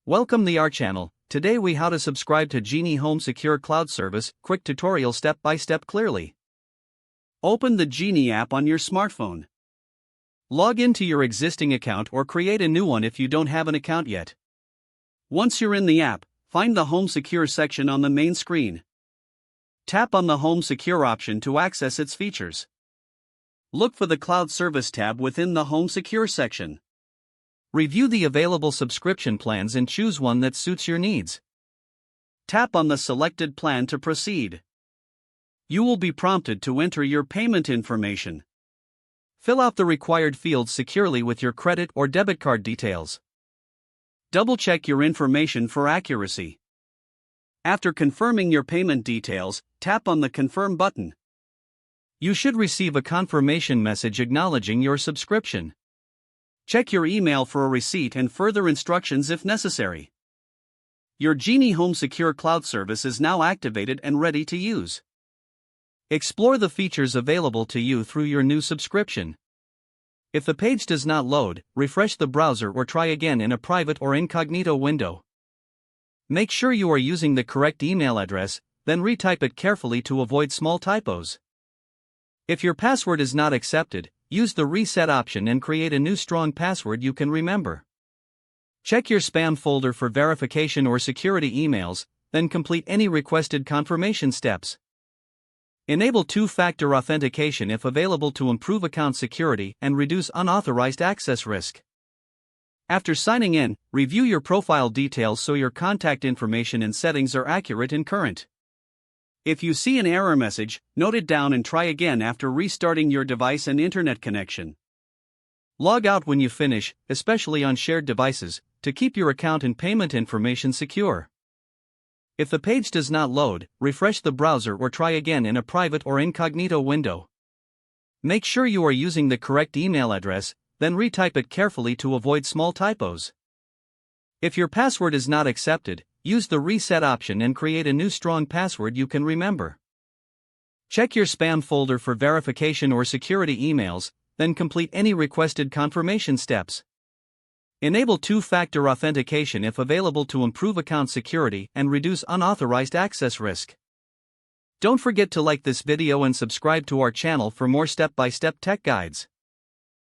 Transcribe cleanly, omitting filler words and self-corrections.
Welcome to our channel. Today we how to subscribe to Geenie Home Secure cloud service, quick tutorial step by step clearly. Open the Geenie app on your smartphone. Log into your existing account or create a new one if you don't have an account yet. Once you're in the app, find the Home Secure section on the main screen. Tap on the Home Secure option to access its features. Look for the Cloud Service tab within the Home Secure section. Review the available subscription plans and choose one that suits your needs. Tap on the selected plan to proceed. You will be prompted to enter your payment information. Fill out the required fields securely with your credit or debit card details. Double-check your information for accuracy. After confirming your payment details, tap on the Confirm button. You should receive a confirmation message acknowledging your subscription. Check your email for a receipt and further instructions if necessary. Your Geenie Home Secure cloud service is now activated and ready to use. Explore the features available to you through your new subscription. If the page does not load, refresh the browser or try again in a private or incognito window. Make sure you are using the correct email address, then retype it carefully to avoid small typos. If your password is not accepted, use the reset option and create a new strong password you can remember. Check your spam folder for verification or security emails, then complete any requested confirmation steps. Enable two-factor authentication if available to improve account security and reduce unauthorized access risk. After signing in, review your profile details so your contact information and settings are accurate and current. If you see an error message, note it down and try again after restarting your device and internet connection. Log out when you finish, especially on shared devices, to keep your account and payment information secure. If the page does not load, refresh the browser or try again in a private or incognito window. Make sure you are using the correct email address, then retype it carefully to avoid small typos. If your password is not accepted, use the reset option and create a new strong password you can remember. Check your spam folder for verification or security emails, then complete any requested confirmation steps. Enable two-factor authentication if available to improve account security and reduce unauthorized access risk. Don't forget to like this video and subscribe to our channel for more step-by-step tech guides.